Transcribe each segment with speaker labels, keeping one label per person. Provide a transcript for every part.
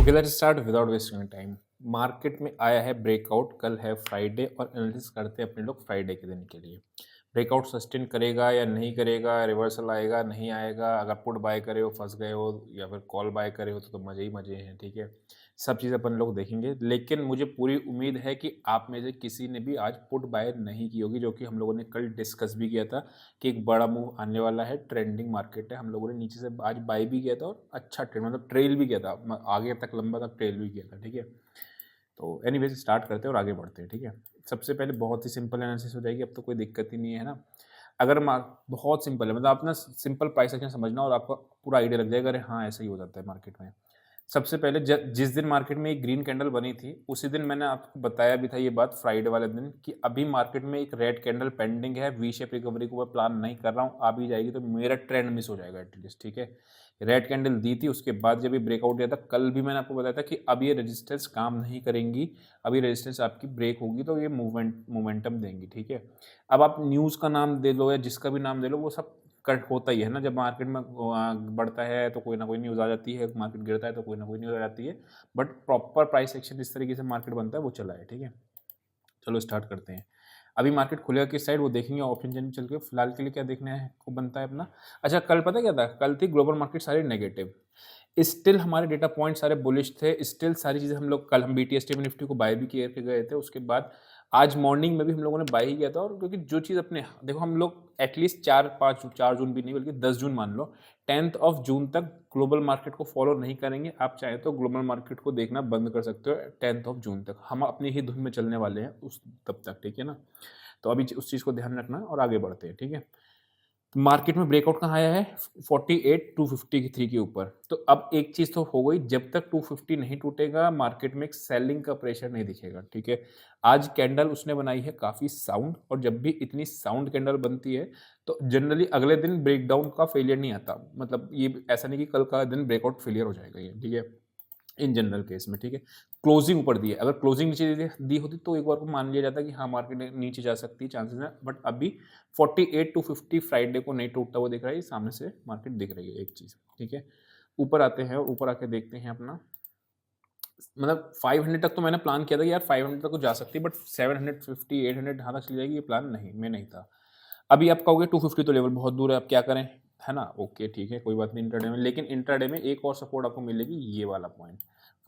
Speaker 1: Okay, let's start without wasting time. Market में आया है ब्रेकआउट, कल है फ्राइडे और एनालिसिस करते हैं अपने लोग फ्राइडे के दिन के लिए। ब्रेकआउट सस्टेन करेगा या नहीं करेगा, रिवर्सल आएगा नहीं आएगा, अगर पुट बाय करे हो फंस गए हो या फिर कॉल बाय करे हो तो मज़े ही मज़े हैं, ठीक है। सब चीज़ अपन लोग देखेंगे, लेकिन मुझे पूरी उम्मीद है कि आप में से किसी ने भी आज पुट बाय नहीं की होगी, जो कि हम लोगों ने कल डिस्कस भी किया था कि एक बड़ा मूव आने वाला है, ट्रेंडिंग मार्केट है। हम लोगों ने नीचे से आज बाय भी किया था और अच्छा ट्रेड मतलब ट्रेल भी किया था, आगे तक लंबा तक ट्रेल भी किया था, ठीक है। तो एनीवेज स्टार्ट करते हैं और आगे बढ़ते हैं, ठीक है। सबसे पहले बहुत ही सिंपल एनालिसिस हो जाएगी, अब तो कोई दिक्कत ही नहीं है ना। अगर बहुत सिंपल है, मतलब आप ना सिंपल प्राइस एक्शन समझना और आपको पूरा आइडिया लग जाएगा, अरे हाँ ऐसा ही हो जाता है मार्केट में। सबसे पहले जिस दिन मार्केट में एक ग्रीन कैंडल बनी थी, उसी दिन मैंने आपको बताया भी था ये बात फ्राइडे वाले दिन कि अभी मार्केट में एक रेड कैंडल पेंडिंग है, वी शेप रिकवरी को मैं प्लान नहीं कर रहा हूँ, आ भी जाएगी तो मेरा ट्रेंड मिस हो जाएगा एटलीस्ट, ठीक है। रेड कैंडल दी थी, उसके बाद जब ये ब्रेकआउट दिया था, कल भी मैंने आपको बताया था कि अब ये रेजिस्टेंस काम नहीं करेंगी, अभी रेजिस्टेंस आपकी ब्रेक होगी तो ये मोमेंटम देंगी, ठीक है। अब आप न्यूज़ का नाम दे लो या जिसका भी नाम दे लो, वो सब कट होता ही है ना। जब मार्केट में बढ़ता है तो कोई ना कोई न्यूज़ आ जाती है, मार्केट गिरता है तो कोई ना कोई न्यूज़ आ जाती है, बट प्रॉपर प्राइस एक्शन इस तरीके से मार्केट बनता है वो चला है, ठीक है। चलो स्टार्ट करते हैं। अभी मार्केट खुलेगा किस साइड वो देखेंगे ऑप्शन चेन में चल के। फिलहाल के लिए क्या देखना है को बनता है अपना। अच्छा, कल पता क्या था, कल थी ग्लोबल मार्केट सारी नेगेटिव, स्टिल हमारे डेटा पॉइंट सारे बुलिश थे, स्टिल सारी चीज़ें हम लोग कल हम बीटीएसटी में निफ्टी को बाय भी किए के गए थे। उसके बाद आज मॉर्निंग में भी हम लोगों ने बाय ही किया था, और क्योंकि जो चीज़ अपने देखो हम लोग एटलीस्ट 4 जून भी नहीं बल्कि 10 जून मान लो, 10 जून तक ग्लोबल मार्केट को फॉलो नहीं करेंगे। आप चाहे तो ग्लोबल मार्केट को देखना बंद कर सकते हो 10 जून तक, हम अपनी ही धुन में चलने वाले हैं उस तब तक, ठीक है ना। तो अभी उस चीज़ को ध्यान रखना और आगे बढ़ते हैं, ठीक है। मार्केट में ब्रेकआउट कहाँ आया है, 48,253 के ऊपर। तो अब एक चीज़ तो हो गई, जब तक 250 नहीं टूटेगा मार्केट में एक सेलिंग का प्रेशर नहीं दिखेगा, ठीक है। आज कैंडल उसने बनाई है काफ़ी साउंड, और जब भी इतनी साउंड कैंडल बनती है तो जनरली अगले दिन ब्रेकडाउन का फेलियर नहीं आता। मतलब ये ऐसा नहीं कि कल का दिन ब्रेकआउट फेलियर हो जाएगा ये, ठीक है, इन जनरल केस में, ठीक है। क्लोजिंग ऊपर दी है, अगर क्लोजिंग नीचे दी होती तो एक बार को मान लिया जाता कि हाँ मार्केट नीचे जा सकती है, चांसेस है, बट अभी 48,250 फ्राइडे को नहीं टूटता हुआ दिख रहा है, सामने से मार्केट दिख रही है एक चीज़, ठीक है। ऊपर आते हैं, ऊपर आके देखते हैं अपना, मतलब 500 तक तो मैंने प्लान किया था कि यार 500 तक तो जा सकती है, बट 750 800 जहाँ तक चली जाएगी ये प्लान नहीं में नहीं था। अभी आप कहोगे 250 तो लेवल बहुत दूर है, अब क्या करें, है ना। ओके ठीक है, कोई बात नहीं इंट्राडे में, लेकिन इंट्राडे में एक और सपोर्ट आपको मिलेगी, ये वाला पॉइंट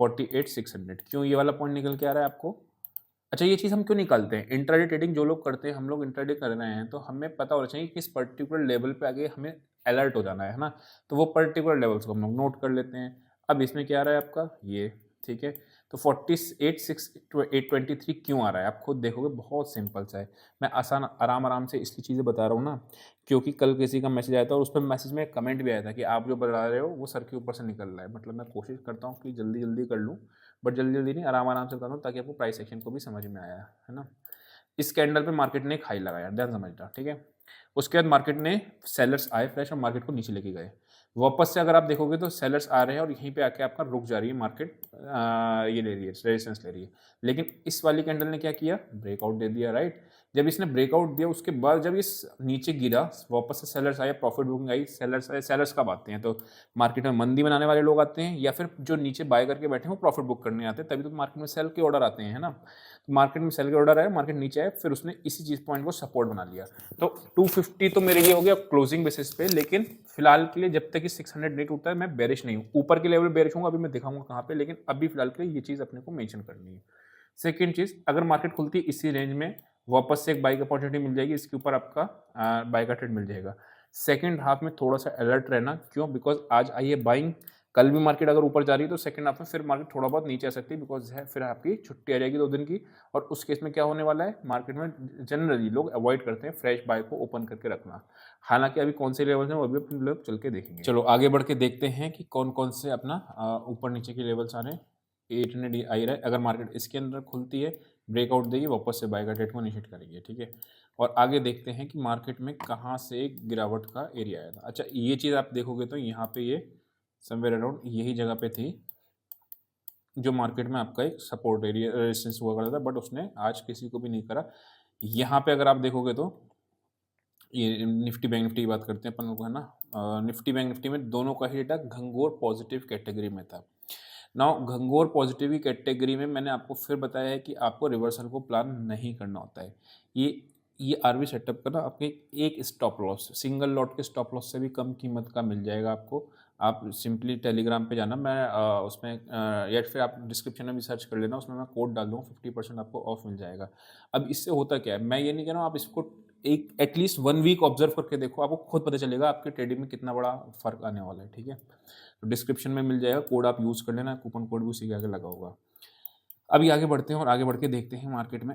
Speaker 1: 48,600। क्यों ये वाला पॉइंट निकल के आ रहा है आपको। अच्छा, ये चीज़ हम क्यों निकालते हैं, इंट्राडे ट्रेडिंग जो लोग करते हैं, हम लोग इंट्राडे कर रहे हैं तो हमें पता होना चाहिए कि किस पर्टिकुलर लेवल पे आगे हमें अलर्ट हो जाना है ना। तो वो पर्टिकुलर लेवल्स को हम लोग नोट कर लेते हैं। अब इसमें क्या आ रहा है आपका ये, ठीक है। तो 48,823 क्यों आ रहा है, आप खुद देखोगे, बहुत सिंपल सा है। मैं आसान आराम आराम से इसकी चीज़ें बता रहा हूँ ना, क्योंकि कल किसी का मैसेज आया था और उस पर मैसेज में कमेंट भी आया था कि आप जो बता रहे हो वो सर के ऊपर से निकल रहा है। मतलब मैं कोशिश करता हूँ कि जल्दी जल्दी कर लूँ, बट जल्दी जल्दी नहीं, आराम आराम से बता दूँ ताकि आपको प्राइस एक्शन को भी समझ में आया, है ना। इस कैंडल पे मार्केट ने एक हाई लगाया, ध्यान समझना, ठीक है। उसके बाद मार्केट ने सेलर्स आए फ्रेश और मार्केट को नीचे लेके गए। वापस से अगर आप देखोगे तो सेलर्स आ रहे हैं और यहीं पे आके आपका रुक जा रही है मार्केट, ये ले रही है, रेजिस्टेंस ले रही है। लेकिन इस वाली कैंडल ने क्या किया, ब्रेकआउट दे दिया, राइट। जब इसने ब्रेकआउट दिया उसके बाद जब इस नीचे गिरा, वापस से सेलर्स आए, प्रॉफिट बुकिंग आई, सेलर्स आए। सेलर्स कब आते हैं, तो मार्केट में मंदी बनाने वाले लोग आते हैं, या फिर जो नीचे बाय करके बैठे हैं वो प्रॉफिट बुक करने आते हैं, तभी तो मार्केट में सेल के ऑर्डर आते हैं, है ना। तो मार्केट में सेल के ऑर्डर आए, मार्केट नीचे आए, फिर उसने इसी चीज पॉइंट को सपोर्ट बना लिया। तो 250 तो मेरे लिए हो गया क्लोजिंग बेसिस पे, लेकिन फिलहाल के लिए जब तक कि 600 नहीं टूटता है मैं बेरिश नहीं हूँ। ऊपर के लेवल बेरिश हूँ, अभी मैं दिखाऊंगा कहाँ पे, लेकिन अभी फिलहाल के लिए ये चीज अपने को मेंशन करनी है। सेकेंड चीज, अगर मार्केट खुलती है इसी रेंज में, वापस से एक बाइक अपॉर्चुनिटी मिल जाएगी, इसके ऊपर आपका बाय का ट्रेड मिल जाएगा। सेकंड हाफ में थोड़ा सा अलर्ट रहना, क्यों, बिकॉज आज आई है बाइंग, कल भी मार्केट अगर ऊपर जा रही है तो सेकंड हाफ में फिर मार्केट थोड़ा बहुत नीचे आ सकती है, बिकॉज है फिर आपकी छुट्टी आ जाएगी 2 दिन की। और उस केस में क्या होने वाला है, मार्केट में जनरली लोग अवॉइड करते हैं फ्रेश बाय को ओपन करके रखना। हालांकि अभी कौन से लेवल्स हैं वो अभी अपन लोग चल के देखेंगे। चलो आगे बढ़ के देखते हैं कि कौन कौन से अपना ऊपर नीचे के लेवल्स आ रहे हैं। 800 आ रहा है, अगर मार्केट इसके अंदर खुलती है, ब्रेकआउट देगी, वापस से बाय का ट्रेड को इनिशिएट करेंगे, ठीक है। और आगे देखते हैं कि मार्केट में कहाँ से गिरावट का एरिया आया था। अच्छा, ये चीज़ आप देखोगे तो यहाँ पे ये समवेयर अराउंड यही जगह पे थी, जो मार्केट में आपका एक सपोर्ट एरिया रेजिस्टेंस हुआ करता था, बट उसने आज किसी को भी नहीं करा। यहाँ पे अगर आप देखोगे तो ये निफ्टी बैंक निफ्टी की बात करते हैं अपन लोग, है ना। निफ्टी बैंक निफ्टी में दोनों का ही डेटा घंघोर पॉजिटिव कैटेगरी में था। नाउ घंघोर पॉजिटिव की कैटेगरी में मैंने आपको फिर बताया है कि आपको रिवर्सल को प्लान नहीं करना होता है। ये आरवी सेटअप का ना आपके एक स्टॉप लॉस सिंगल लॉट के स्टॉप लॉस से भी कम कीमत का मिल जाएगा आपको। आप सिंपली टेलीग्राम पे जाना, मैं उसमें या फिर आप डिस्क्रिप्शन में भी सर्च कर लेना, उसमें मैं कोड डाल दूँगा, 50% आपको ऑफ मिल जाएगा। अब इससे होता क्या है, मैं ये नहीं कह रहा हूँ आप इसको एक एटलीस्ट 1 वीक ऑब्जर्व करके देखो, आपको खुद पता चलेगा आपके ट्रेडिंग में कितना बड़ा फ़र्क आने वाला है, ठीक है? तो डिस्क्रिप्शन में मिल जाएगा, कोड आप यूज़ कर लेना, कूपन कोड भी उसी के आगे लगा होगा। अभी आगे बढ़ते हैं और आगे बढ़ के देखते हैं मार्केट में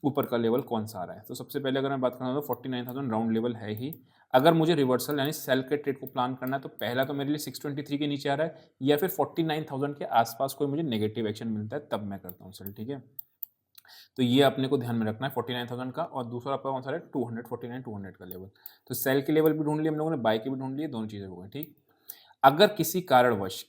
Speaker 1: ऊपर का लेवल कौन सा आ रहा है। तो सबसे पहले अगर मैं बात करना तो 49,000 राउंड लेवल है ही। अगर मुझे रिवर्सल यानी सेल के ट्रेड को प्लान करना है तो पहला तो मेरे लिए 623 के नीचे आ रहा है या फिर 49,000 के आसपास कोई मुझे नेगेटिव एक्शन मिलता है, तब मैं करता हूँ सेल, ठीक है? तो ये अपने को ध्यान में रखना है 49,000 का। और दूसरा आपका कौन सा है, 200, 49, 200 का लेवल। तो सेल के लेवल भी ढूंढ लिए हम लोगों ने, बाय के भी ढूंढ लिए, दोनों चीज़ें हो गई, ठीक। अगर किसी कारणवश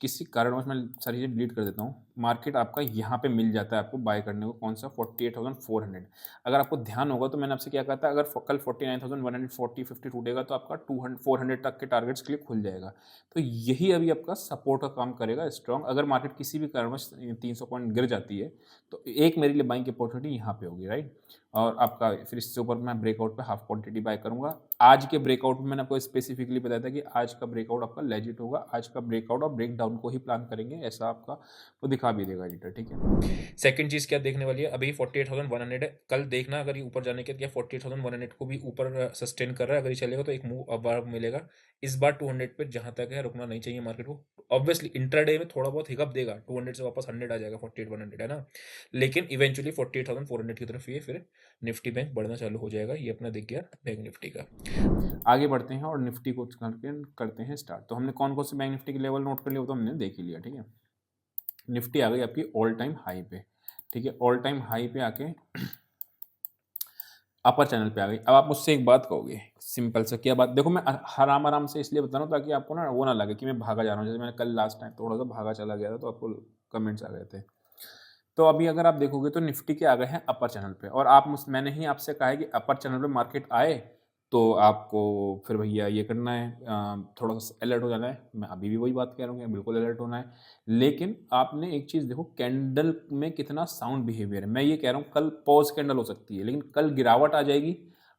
Speaker 1: मैं सारी चीज़ें डिलीट कर देता हूँ, मार्केट आपका यहाँ पे मिल जाता है आपको बाय करने को, कौन सा, 48,400। अगर आपको ध्यान होगा तो मैंने आपसे क्या कहा था, अगर कल 49,140 50 टूटेगा तो आपका 200 400 तक के टारगेट्स के लिए खुल जाएगा। तो यही अभी आपका सपोर्ट का काम करेगा स्ट्रॉन्ग। अगर मार्केट किसी भी कारणवश 300 पॉइंट गिर जाती है तो एक मेरे लिए बाइंग की अपॉर्चुनिटी यहाँ पे होगी, राइट। और आपका फिर इससे ऊपर मैं ब्रेकआउट पे हाफ क्वांटिटी बाय करूंगा। आज के ब्रेकआउट में मैंने आपको स्पेसिफिकली बताया था कि आज का ब्रेकआउट आपका लेजिट होगा, आज का ब्रेकआउट और ब्रेकडाउन को ही प्लान करेंगे, ऐसा आपका वो दिखा भी देगा एडिटर, ठीक है। सेकंड चीज़ क्या देखने वाली है, अभी 48,100 है, कल देखना अगर ये ऊपर जाने के या 48,100 को भी ऊपर सस्टेन कर रहा है, अगर ये चलेगा तो एक मूव अब मिलेगा। इस बार 200 पे जहां तक है रुकना नहीं चाहिए मार्केट को। ऑब्वियसली इंट्राडे में थोड़ा बहुत हिकअप देगा, 200 से वापस 100 आ जाएगा, 48,100 है ना, लेकिन इवेंचुअली 48,400 की तरफ ये फिर निफ्टी बैंक बढ़ना चालू हो जाएगा। ये अपना दिख गया बैंक निफ्टी का। आगे बढ़ते हैं और निफ्टी को करते हैं स्टार्ट। तो हमने कौन कौन से बैंक निफ्टी के लेवल नोट कर लिया, वो तो हमने देख ही लिया, ठीक है। निफ्टी आ गई आपकी ऑल टाइम हाई पे, ठीक है, ऑल टाइम हाई पे आके अपर चैनल पे आ गई। अब आप मुझसे एक बात कहोगे, सिंपल सा क्या बात, देखो मैं आराम आराम से इसलिए बता रहा हूँ ताकि आपको ना वो ना लगे कि मैं भागा जा रहा हूँ, जैसे मैंने कल लास्ट टाइम थोड़ा सा भागा चला गया था तो आपको कमेंट्स आ गए थे। तो अभी अगर आप देखोगे तो निफ्टी के आ गए हैं अपर चैनल पे, और मैंने ही आपसे कहा है कि अपर चैनल पे मार्केट आए तो आपको फिर भैया ये करना है, थोड़ा सा अलर्ट हो जाना है। मैं अभी भी वही बात कह रहा हूँ, बिल्कुल अलर्ट होना है। लेकिन आपने एक चीज़ देखो, कैंडल में कितना साउंड बिहेवियर है। मैं ये कह रहा हूँ कल पॉज कैंडल हो सकती है, लेकिन कल गिरावट आ जाएगी।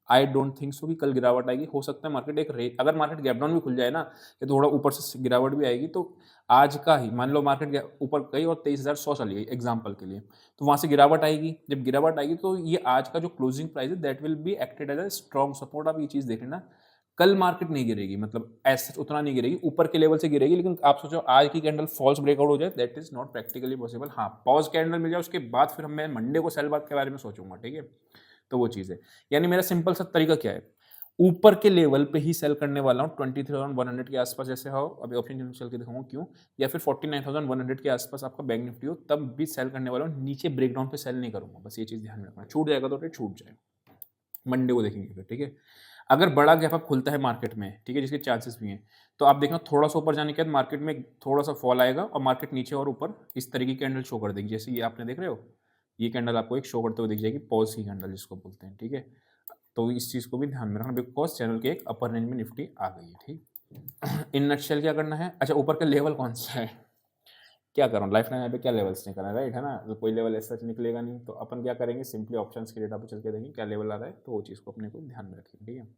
Speaker 1: आई डोंट थिंक सो कि कल गिरावट आएगी। हो सकता है मार्केट अगर मार्केट गैप डाउन भी खुल जाए ना, कि थोड़ा ऊपर से गिरावट भी आएगी, तो आज का ही मान लो मार्केट ऊपर गई और 23,100 चली गई एग्जाम्पल के लिए, तो वहाँ से गिरावट आएगी। जब गिरावट आएगी तो ये आज का जो क्लोजिंग प्राइस है that will be acted as a strong support. आप ये चीज़ देख लेना, कल मार्केट नहीं गिरेगी, मतलब ऐसा उतना नहीं गिरेगी, ऊपर के लेवल से गिरेगी। लेकिन आप सोचो आज की कैंडल फॉल्स ब्रेकआउट हो जाए, that is not practically possible. हाँ, पॉज कैंडल मिल जाए उसके बाद फिर मैं मंडे को सेल बात के बारे में सोचूंगा, ठीक है। तो वो चीज़ है, यानी मेरा सिंपल सा तरीका क्या है, ऊपर के लेवल पे ही सेल करने वाला हूँ 23,100 के आसपास, जैसे हो अभी ऑप्शन चल के दिखाऊंगा क्यों, या फिर 49,100 के आसपास आपका बैंक निफ्टी हो तब भी सेल करने वाला हूँ। नीचे ब्रेकडाउन पे सेल नहीं करूंगा, बस ये चीज़ ध्यान में रखना। छूट जाएगा तो ट्रेड छूट जाए, मंडे को देखेंगे फिर, ठीक है। अगर बड़ा गैप अप खुलता है मार्केट में, ठीक है, जिसके चांसेस भी हैं, तो आप देखना थोड़ा सा ऊपर जाने के बाद मार्केट में थोड़ा सा फॉल आएगा और मार्केट नीचे और ऊपर इस तरीके की कैंडल शो कर देगी, जैसे ये आपने देख रहे हो, ये कैंडल आपको एक शो करते हुए दिख जाएगी, पॉज की कैंडल जिसको बोलते हैं, ठीक है। तो इस चीज़ को भी ध्यान में रखना, बिकॉज चैनल के एक अपर रेंज में निफ्टी आ गई है, ठीक। इन नटशेल क्या करना है, अच्छा ऊपर का लेवल कौन सा है, क्या करूँ लाइफ टाइम यहाँ पे क्या लेवल्स निकलना है, राइट है ना, तो कोई लेवल ऐसा निकलेगा नहीं, तो अपन क्या करेंगे, सिंपली ऑप्शंस के डेटा पर चल के देखेंगे क्या लेवल आ रहा है, तो वो चीज़ को अपने को ध्यान में रखेंगे, ठीक है।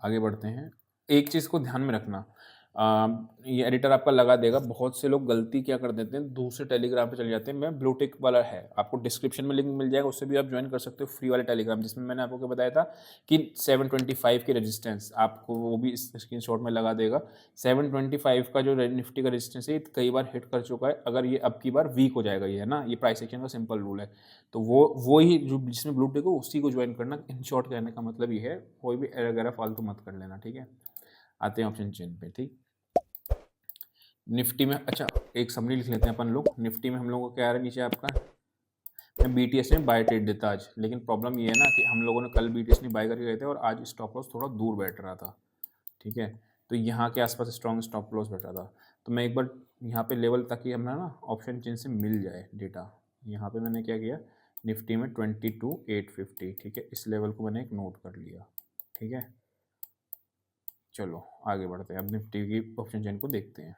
Speaker 1: आगे बढ़ते हैं, एक चीज़ को ध्यान में रखना, ये एडिटर आपका लगा देगा, बहुत से लोग गलती क्या कर देते हैं, दूसरे टेलीग्राम पे चले जाते हैं। मैं ब्लू टिक वाला है, आपको डिस्क्रिप्शन में लिंक मिल जाएगा, उससे भी आप ज्वाइन कर सकते हो फ्री वाले टेलीग्राम, जिसमें मैंने आपको क्या बताया था कि 725 की रेजिस्टेंस आपको वो भी स्क्रीनशॉट में लगा देगा। 725 का जो निफ्टी का रेजिस्टेंस है कई बार हिट कर चुका है, अगर ये अब की बार वीक हो जाएगा, ये है ना, ये प्राइस एक्शन का सिंपल रूल है। तो वो ही जो जिसमें ब्लू टिक हो उसी को ज्वाइन करना। इन शॉर्ट कहने का मतलब ये है, कोई भी एरर वगैरह फालतू मत कर लेना, ठीक है। आते हैं ऑप्शन चेन पे, ठीक। निफ्टी में अच्छा एक समरी लिख लेते हैं अपन लोग। निफ्टी में हम लोगों को क्या आ रहा है नीचे आपका, मैं बीटीएस में बाय ट्रेड देता आज, लेकिन प्रॉब्लम ये है ना कि हम लोगों ने कल बीटीएस में बाय करके गए थे और आज स्टॉप लॉस थोड़ा दूर बैठ रहा था, ठीक है। तो यहाँ के आसपास स्ट्रॉन्ग स्टॉप लॉस बैठ रहा था, तो मैं एक बार यहाँ पे लेवल ताकि हमें ना ऑप्शन चेन से मिल जाए डेटा, यहाँ पे मैंने क्या किया, निफ्टी में 22,850, ठीक है, इस लेवल को मैंने एक नोट कर लिया, ठीक है। चलो आगे बढ़ते हैं, अब निफ्टी की ऑप्शन चेन को देखते हैं।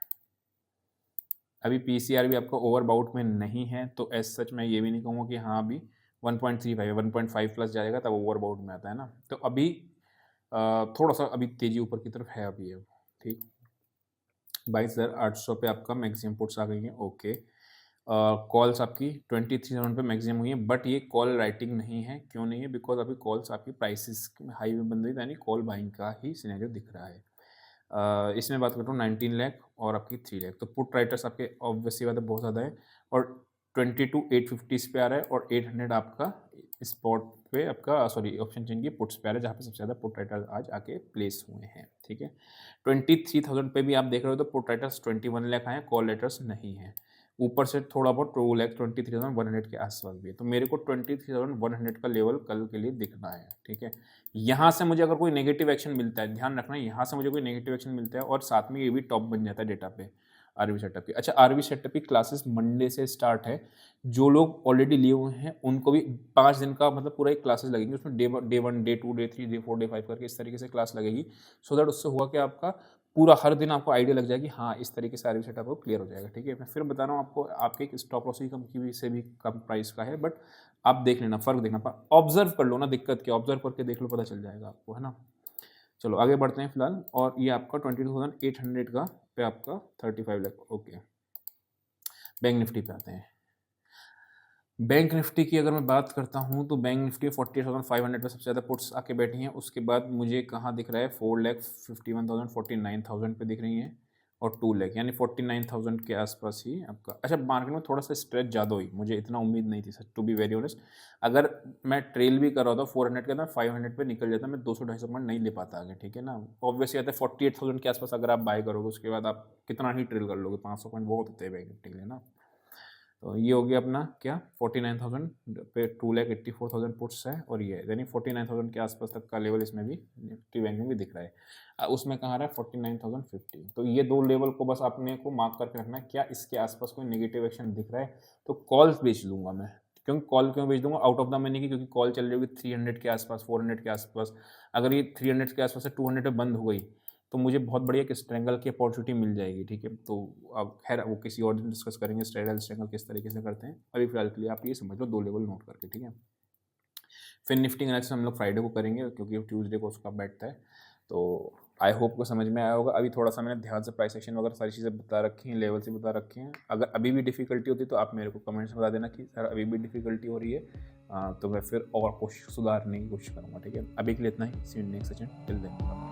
Speaker 1: अभी पीसीआर भी आपका ओवरबाउट में नहीं है, तो एज सच मैं ये भी नहीं कहूँगा कि हाँ अभी 1.35 1.5 प्लस जाएगा तब ओवरबाउट में आता है ना। तो अभी थोड़ा सा अभी तेजी ऊपर की तरफ है अभी अब, ठीक। 22,800 पे आपका मैक्सिमम पुट्स आ गई हैं, ओके। कॉल्स आपकी 23,000 पे मैक्सिमम हुई है, बट ये कॉल राइटिंग नहीं है। क्यों नहीं है? बिकॉज अभी कॉल्स आपकी प्राइसेस हाई में बन रही है, यानी कॉल बाइंग का ही सिनेरियो दिख रहा है। इसमें बात करता हूँ 19 लाख और आपकी 3 लाख, तो पुट राइटर्स आपके ऑब्वियसली बात है बहुत ज़्यादा है, और 22,850 पे आ रहा है, और 800 आपका स्पॉट पे आपका सॉरी ऑप्शन चेन की पुट्स पे आ रहा है, जहाँ पे सबसे ज़्यादा पुट राइटर्स आज आके प्लेस हुए हैं, ठीक है। 23,000 पे भी आप देख रहे हो तो पुट राइटर्स 21 लाख आए हैं, कॉल राइटर्स नहीं है। ऊपर से थोड़ा बहुत 2,23,100 के आसपास भी है, तो मेरे को 23,100 का लेवल कल के लिए दिखना है, ठीक है। यहाँ से मुझे अगर कोई नेगेटिव एक्शन मिलता है, ध्यान रखना, यहाँ से मुझे कोई नेगेटिव एक्शन मिलता है और साथ में ये भी टॉप बन जाता है डेटा पे आरवी सेटअप की। अच्छा, आरवी सेटअप की क्लासेस मंडे से स्टार्ट है, जो लोग ऑलरेडी लिए हुए हैं उनको भी 5 दिन का मतलब पूरा एक क्लासेस लगेंगे, उसमें day 1 day 2 day 3 day 4 day 5 करके इस तरीके से क्लास लगेगी, सो दैट उससे हुआ कि आपका पूरा हर दिन आपको आइडिया लग जाएगी, हाँ इस तरीके से आरवी सेटअप क्लियर हो जाएगा, ठीक है। मैं फिर बता रहा हूँ आपको, आपके एक स्टॉप लॉस की कम की भी से भी कम प्राइस का है, बट आप देख लेना, फर्क देखना, ऑब्जर्व कर लो ना, दिक्कत क्या, ऑब्जर्व करके देख लो, पता चल जाएगा आपको, है ना। चलो आगे बढ़ते हैं फिलहाल, और ये आपका 22,800 का पे आपका 35 लाख, ओके। बैंक निफ्टी पे आते हैं। बैंक निफ्टी की अगर मैं बात करता हूँ तो बैंक निफ्टी 48,500 पे सबसे ज़्यादा पुट्स आके बैठी हैं। उसके बाद मुझे कहाँ दिख रहा है, 4,51,000 49,000 पे दिख रही हैं, और 2 लाख यानी 49,000 के आसपास ही आपका। अच्छा, मार्केट में थोड़ा सा स्ट्रेच ज़्यादा हुई, मुझे इतना उम्मीद नहीं थी sir, to be very honest. अगर मैं ट्रेल भी कर रहा था 400 का, 500 पे निकल जाता, मैं 200-250 पॉइंट नहीं ले पाता आगे, ठीक है ना। ऑब्वियसली आता है 48,000 के आसपास अगर आप बाय करोगे, उसके बाद आप कितना ही ट्रेल कर लोगे, 500 पॉइंट बहुत होते हैं बैंक निफ्टी के लिए ना। तो ये हो गया अपना क्या 49,000 पे 2,84,000 पुट्स है, और ये यानी 49,000 के आसपास तक का लेवल इसमें भी निफ्टी बैंक में भी दिख रहा है। उसमें कहाँ रहा है 49,050। तो ये दो लेवल को बस आपने को मार्क करके रखना है, क्या इसके आसपास कोई नेगेटिव एक्शन दिख रहा है तो कॉल्स बेच दूंगा मैं। क्योंकि कॉल क्यों बेच दूंगा, आउट ऑफ द मनी की, क्योंकि कॉल चल रही होगी 300 के आसपास 400 के आसपास। अगर ये 300 के आसपास से 200 पे बंद हो गई तो मुझे बहुत बढ़िया कि स्ट्रेंगल की अपॉर्चुनिटी मिल जाएगी, ठीक है। तो अब खैर वो किसी और दिन डिस्कस करेंगे स्ट्रेंगल किस तरीके से करते हैं। अभी फिलहाल के लिए आप ये समझ लो, दो लेवल नोट करके, ठीक है। फिर निफ्टी एनालिसिस हम लोग फ्राइडे को करेंगे, क्योंकि ट्यूसडे को उसका बैठता है। तो आई होप को समझ में आया होगा। अभी थोड़ा सा मैंने ध्यान से प्राइस एक्शन वगैरह सारी चीज़ें बता रखी हैं, लेवल से बता रखे हैं। अगर अभी भी डिफिकल्टी होती है तो आप मेरे को कमेंट्स में बता देना कि सर अभी भी डिफिकल्टी हो रही है, तो मैं फिर और कोशिश सुधारने की कोशिश करूँगा, ठीक है। अभी के लिए इतना ही, see you next session, till then.